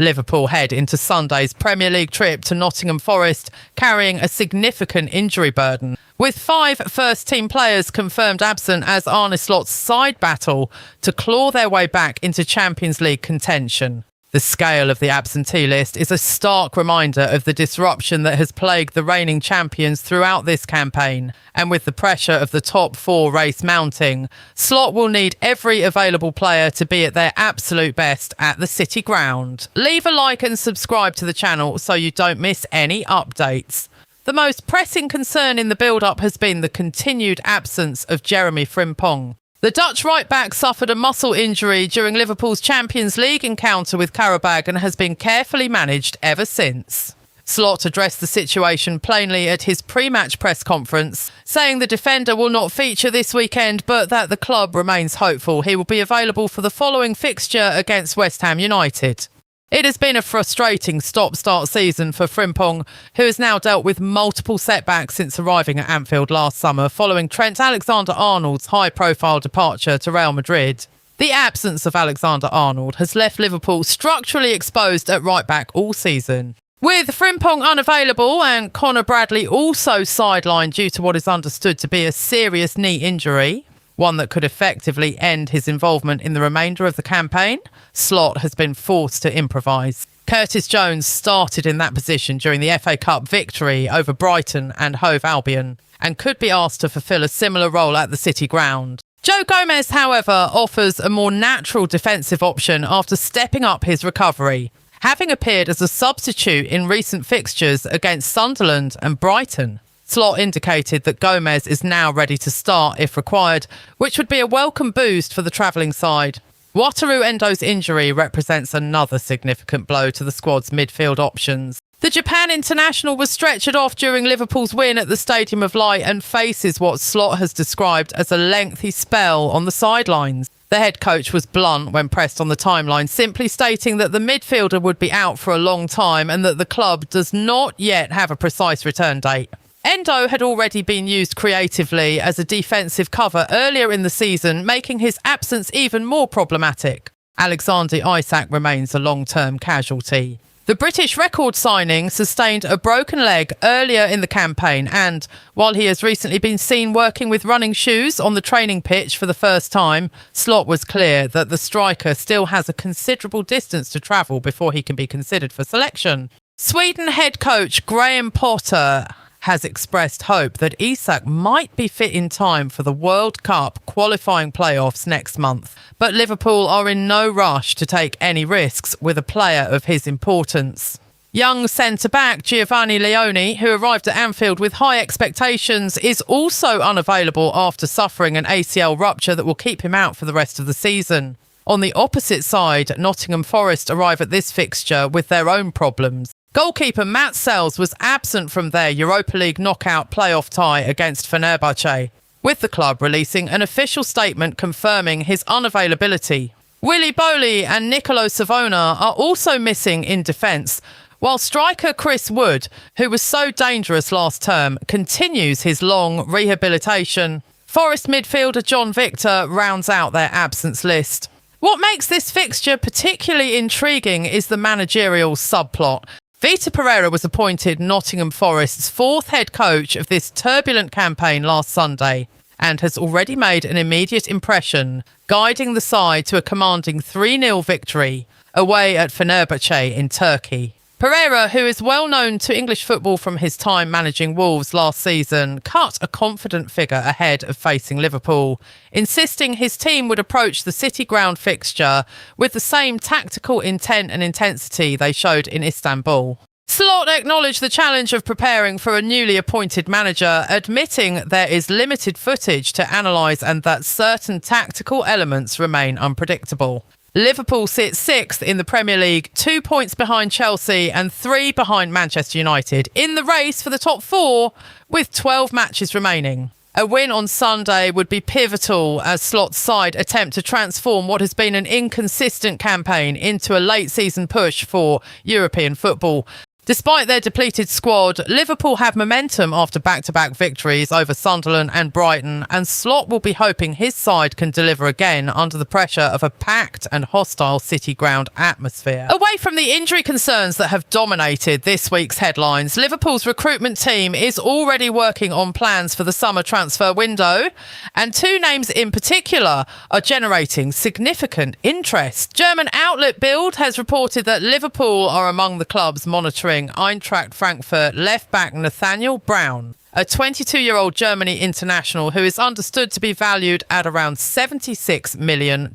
Liverpool head into Sunday's Premier League trip to Nottingham Forest, carrying a significant injury burden, with 5 first-team players confirmed absent as Arne Slot's side battle to claw their way back into Champions League contention. The scale of the absentee list is a stark reminder of the disruption that has plagued the reigning champions throughout this campaign, and with the pressure of the top 4 race mounting, Slot will need every available player to be at their absolute best at the City ground. Leave a like and subscribe to the channel so you don't miss any updates. The most pressing concern in the build-up has been the continued absence of Jeremy Frimpong. The Dutch right-back suffered a muscle injury during Liverpool's Champions League encounter with Qarabağ and has been carefully managed ever since. Slot addressed the situation plainly at his pre-match press conference, saying the defender will not feature this weekend, but that the club remains hopeful he will be available for the following fixture against West Ham United. It has been a frustrating stop-start season for Frimpong, who has now dealt with multiple setbacks since arriving at Anfield last summer following Trent Alexander-Arnold's high-profile departure to Real Madrid. The absence of Alexander-Arnold has left Liverpool structurally exposed at right-back all season. With Frimpong unavailable and Conor Bradley also sidelined due to what is understood to be a serious knee injury, one that could effectively end his involvement in the remainder of the campaign, Slot has been forced to improvise. Curtis Jones started in that position during the FA Cup victory over Brighton and Hove Albion and could be asked to fulfil a similar role at the City ground. Joe Gomez, however, offers a more natural defensive option after stepping up his recovery, having appeared as a substitute in recent fixtures against Sunderland and Brighton. Slot indicated that Gomez is now ready to start if required, which would be a welcome boost for the travelling side. Wataru Endo's injury represents another significant blow to the squad's midfield options. The Japan international was stretchered off during Liverpool's win at the Stadium of Light and faces what Slot has described as a lengthy spell on the sidelines. The head coach was blunt when pressed on the timeline, simply stating that the midfielder would be out for a long time and that the club does not yet have a precise return date. Endo had already been used creatively as a defensive cover earlier in the season, making his absence even more problematic. Alexander Isak remains a long-term casualty. The British record signing sustained a broken leg earlier in the campaign and, while he has recently been seen working with running shoes on the training pitch for the first time, Slot was clear that the striker still has a considerable distance to travel before he can be considered for selection. Sweden head coach Graham Potter has expressed hope that Isak might be fit in time for the World Cup qualifying playoffs next month. But Liverpool are in no rush to take any risks with a player of his importance. Young centre-back Giovanni Leone, who arrived at Anfield with high expectations, is also unavailable after suffering an ACL rupture that will keep him out for the rest of the season. On the opposite side, Nottingham Forest arrive at this fixture with their own problems. Goalkeeper Matt Sells was absent from their Europa League knockout playoff tie against Fenerbahce, with the club releasing an official statement confirming his unavailability. Willy Boley and Nicolo Savona are also missing in defence, while striker Chris Wood, who was so dangerous last term, continues his long rehabilitation. Forest midfielder John Victor rounds out their absence list. What makes this fixture particularly intriguing is the managerial subplot. Vitor Pereira was appointed Nottingham Forest's 4th head coach of this turbulent campaign last Sunday and has already made an immediate impression, guiding the side to a commanding 3-0 victory away at Fenerbahce in Turkey. Pereira, who is well known to English football from his time managing Wolves last season, cut a confident figure ahead of facing Liverpool, insisting his team would approach the City ground fixture with the same tactical intent and intensity they showed in Istanbul. Slot acknowledged the challenge of preparing for a newly appointed manager, admitting there is limited footage to analyse and that certain tactical elements remain unpredictable. Liverpool sit 6th in the Premier League, 2 points behind Chelsea and 3 behind Manchester United, in the race for the top 4 with 12 matches remaining. A win on Sunday would be pivotal as Slot's side attempt to transform what has been an inconsistent campaign into a late-season push for European football. Despite their depleted squad, Liverpool have momentum after back-to-back victories over Sunderland and Brighton, and Slot will be hoping his side can deliver again under the pressure of a packed and hostile City ground atmosphere. Away from the injury concerns that have dominated this week's headlines, Liverpool's recruitment team is already working on plans for the summer transfer window, and two names in particular are generating significant interest. German outlet Bild has reported that Liverpool are among the clubs monitoring Eintracht Frankfurt left-back Nathaniel Brown, a 22-year-old Germany international who is understood to be valued at around $76 million.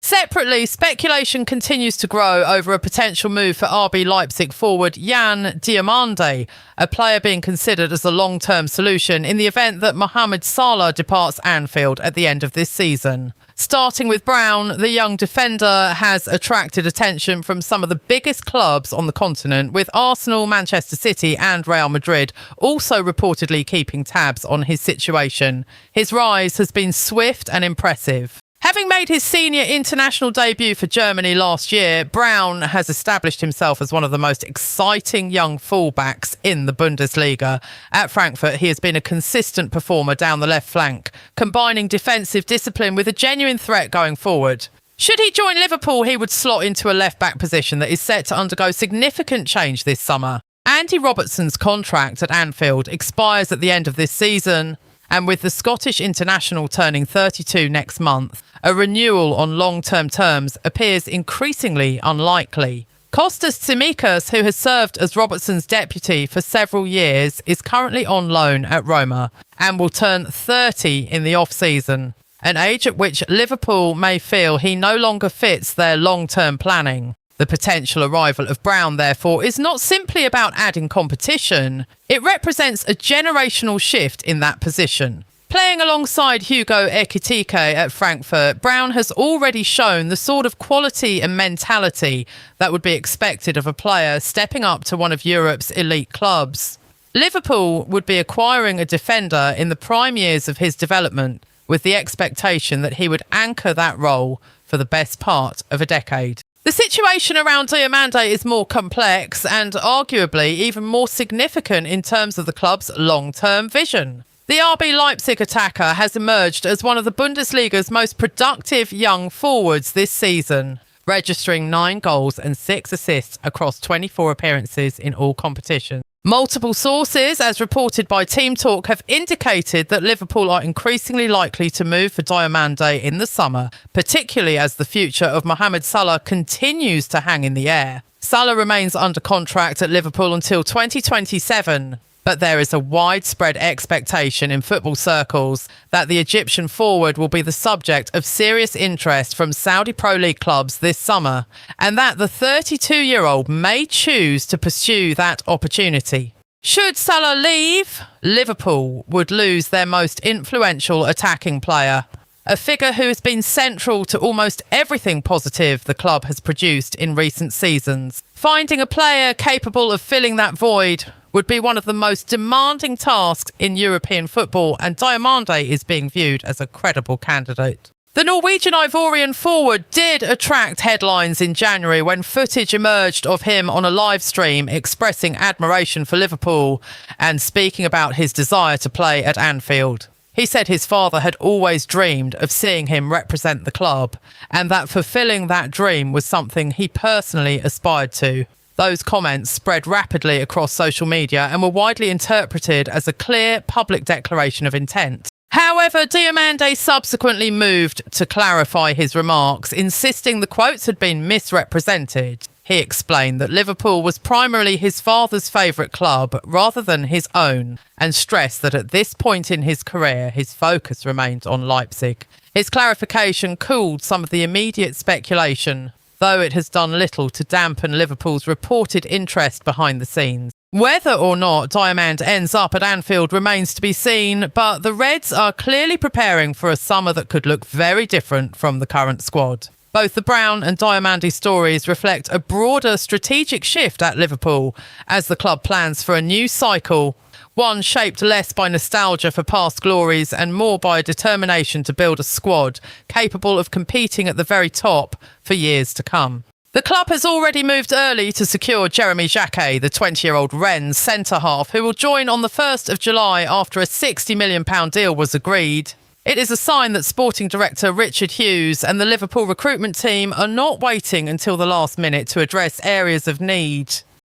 Separately, speculation continues to grow over a potential move for RB Leipzig forward Jan Diomande, a player being considered as a long-term solution in the event that Mohamed Salah departs Anfield at the end of this season. Starting with Brown, the young defender has attracted attention from some of the biggest clubs on the continent, with Arsenal, Manchester City and Real Madrid also reportedly keeping tabs on his situation. His rise has been swift and impressive. Having made his senior international debut for Germany last year, Brown has established himself as one of the most exciting young fullbacks in the Bundesliga. At Frankfurt, he has been a consistent performer down the left flank, combining defensive discipline with a genuine threat going forward. Should he join Liverpool, he would slot into a left-back position that is set to undergo significant change this summer. Andy Robertson's contract at Anfield expires at the end of this season, and with the Scottish international turning 32 next month, a renewal on long-term terms appears increasingly unlikely. Kostas Tsimikas, who has served as Robertson's deputy for several years, is currently on loan at Roma and will turn 30 in the off-season, an age at which Liverpool may feel he no longer fits their long-term planning. The potential arrival of Brown, therefore, is not simply about adding competition. It represents a generational shift in that position. Playing alongside Hugo Ekitike at Frankfurt, Brown has already shown the sort of quality and mentality that would be expected of a player stepping up to one of Europe's elite clubs. Liverpool would be acquiring a defender in the prime years of his development, with the expectation that he would anchor that role for the best part of a decade. The situation around Diomande is more complex and arguably even more significant in terms of the club's long-term vision. The RB Leipzig attacker has emerged as one of the Bundesliga's most productive young forwards this season, registering 9 goals and 6 assists across 24 appearances in all competitions. Multiple sources, as reported by Team Talk, have indicated that Liverpool are increasingly likely to move for Diomande in the summer, particularly as the future of Mohamed Salah continues to hang in the air. Salah remains under contract at Liverpool until 2027. But there is a widespread expectation in football circles that the Egyptian forward will be the subject of serious interest from Saudi Pro League clubs this summer, and that the 32-year-old may choose to pursue that opportunity. Should Salah leave, Liverpool would lose their most influential attacking player, a figure who has been central to almost everything positive the club has produced in recent seasons. Finding a player capable of filling that void would be one of the most demanding tasks in European football, and Diomande is being viewed as a credible candidate. The Norwegian Ivorian forward did attract headlines in January when footage emerged of him on a live stream expressing admiration for Liverpool and speaking about his desire to play at Anfield. He said his father had always dreamed of seeing him represent the club, and that fulfilling that dream was something he personally aspired to. Those comments spread rapidly across social media and were widely interpreted as a clear public declaration of intent. However, Diomande subsequently moved to clarify his remarks, insisting the quotes had been misrepresented. He explained that Liverpool was primarily his father's favourite club rather than his own, and stressed that at this point in his career, his focus remained on Leipzig. His clarification cooled some of the immediate speculation, though it has done little to dampen Liverpool's reported interest behind the scenes. Whether or not Diomande ends up at Anfield remains to be seen, but the Reds are clearly preparing for a summer that could look very different from the current squad. Both the Brown and Diomande stories reflect a broader strategic shift at Liverpool as the club plans for a new cycle, one shaped less by nostalgia for past glories and more by a determination to build a squad capable of competing at the very top for years to come. The club has already moved early to secure Jeremy Jacquet, the 20-year-old Rennes centre-half, who will join on the 1st of July after a £60 million deal was agreed. It is a sign that sporting director Richard Hughes and the Liverpool recruitment team are not waiting until the last minute to address areas of need.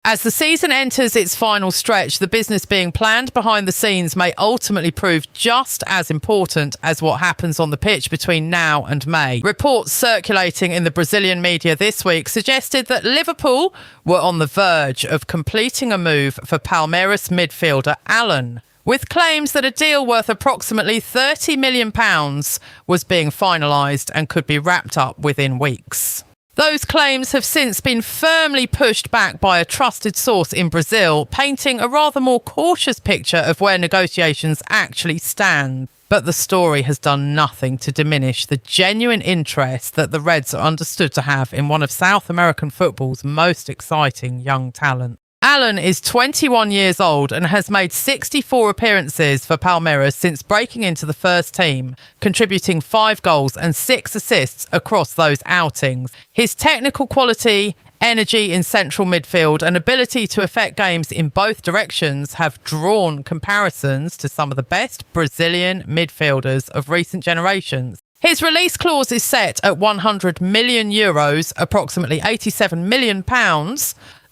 As the season enters its final stretch, the business being planned behind the scenes may ultimately prove just as important as what happens on the pitch between now and May. Reports circulating in the Brazilian media this week suggested that Liverpool were on the verge of completing a move for Palmeiras midfielder Allen, with claims that a deal worth approximately £30 million was being finalised and could be wrapped up within weeks. Those claims have since been firmly pushed back by a trusted source in Brazil, painting a rather more cautious picture of where negotiations actually stand. But the story has done nothing to diminish the genuine interest that the Reds are understood to have in one of South American football's most exciting young talent. Allen is 21 years old and has made 64 appearances for Palmeiras since breaking into the first team, contributing 5 goals and 6 assists across those outings. His technical quality, energy in central midfield and ability to affect games in both directions have drawn comparisons to some of the best Brazilian midfielders of recent generations. His release clause is set at €100 million, approximately £87 million,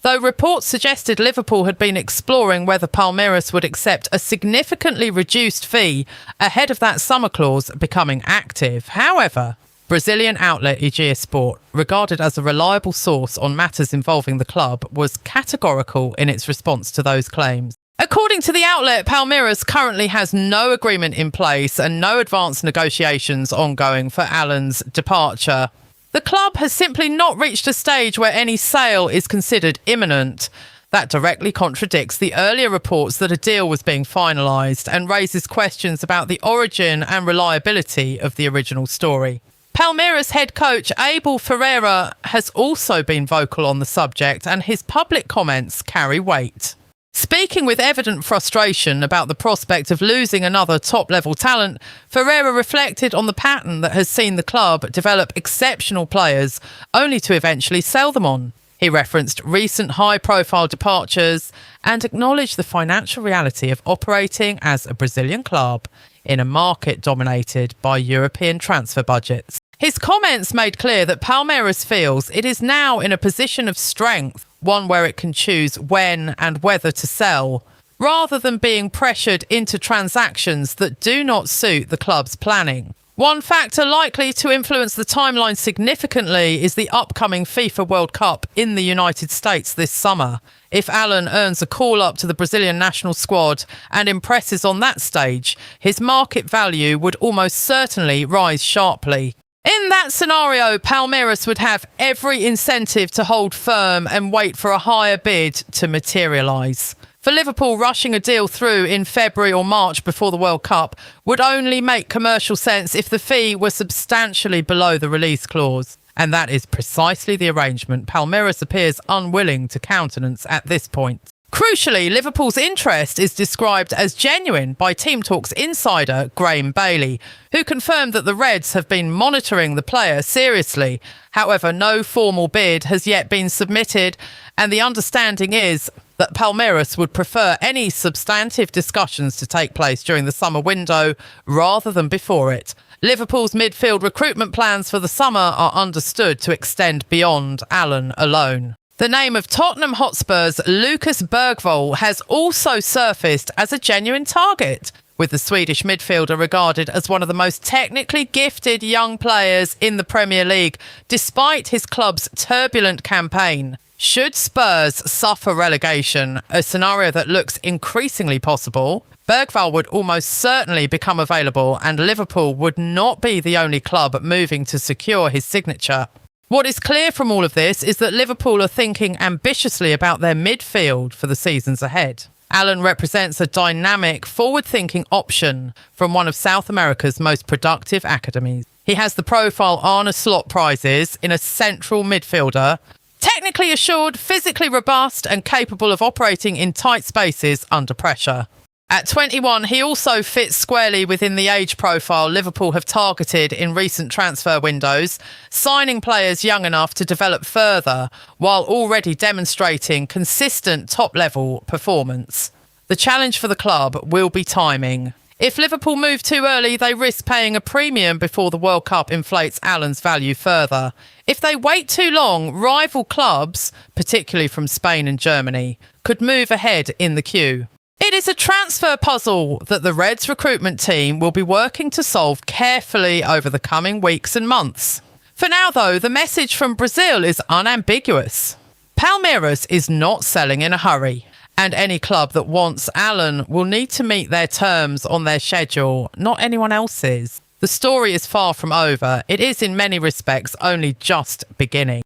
though reports suggested Liverpool had been exploring whether Palmeiras would accept a significantly reduced fee ahead of that summer clause becoming active. However, Brazilian outlet EG Sport, regarded as a reliable source on matters involving the club, was categorical in its response to those claims. According to the outlet, Palmeiras currently has no agreement in place and no advanced negotiations ongoing for Allen's departure. The club has simply not reached a stage where any sale is considered imminent. That directly contradicts the earlier reports that a deal was being finalised and raises questions about the origin and reliability of the original story. Palmeiras head coach Abel Ferreira has also been vocal on the subject, and his public comments carry weight. Speaking with evident frustration about the prospect of losing another top-level talent, Ferreira reflected on the pattern that has seen the club develop exceptional players only to eventually sell them on. He referenced recent high-profile departures and acknowledged the financial reality of operating as a Brazilian club in a market dominated by European transfer budgets. His comments made clear that Palmeiras feels it is now in a position of strength, one where it can choose when and whether to sell, rather than being pressured into transactions that do not suit the club's planning. One factor likely to influence the timeline significantly is the upcoming FIFA World Cup in the United States this summer. If Allen earns a call-up to the Brazilian national squad and impresses on that stage, his market value would almost certainly rise sharply. In that scenario, Palmeiras would have every incentive to hold firm and wait for a higher bid to materialise. For Liverpool, rushing a deal through in February or March before the World Cup would only make commercial sense if the fee were substantially below the release clause. And that is precisely the arrangement Palmeiras appears unwilling to countenance at this point. Crucially, Liverpool's interest is described as genuine by Team Talk's insider Graham Bailey, who confirmed that the Reds have been monitoring the player seriously. However, no formal bid has yet been submitted, and the understanding is that Palmeiras would prefer any substantive discussions to take place during the summer window rather than before it. Liverpool's midfield recruitment plans for the summer are understood to extend beyond Allen alone. The name of Tottenham Hotspur's Lucas Bergvall has also surfaced as a genuine target, with the Swedish midfielder regarded as one of the most technically gifted young players in the Premier League, despite his club's turbulent campaign. Should Spurs suffer relegation, a scenario that looks increasingly possible, Bergvall would almost certainly become available, and Liverpool would not be the only club moving to secure his signature. What is clear from all of this is that Liverpool are thinking ambitiously about their midfield for the seasons ahead. Allen represents a dynamic, forward-thinking option from one of South America's most productive academies. He has the profile Arne Slot prizes in a central midfielder, technically assured, physically robust and capable of operating in tight spaces under pressure. At 21, he also fits squarely within the age profile Liverpool have targeted in recent transfer windows, signing players young enough to develop further while already demonstrating consistent top-level performance. The challenge for the club will be timing. If Liverpool move too early, they risk paying a premium before the World Cup inflates Allen's value further. If they wait too long, rival clubs, particularly from Spain and Germany, could move ahead in the queue. It is a transfer puzzle that the Reds recruitment team will be working to solve carefully over the coming weeks and months. For now, though, the message from Brazil is unambiguous. Palmeiras is not selling in a hurry, and any club that wants Allen will need to meet their terms on their schedule, not anyone else's. The story is far from over. It is in many respects only just beginning.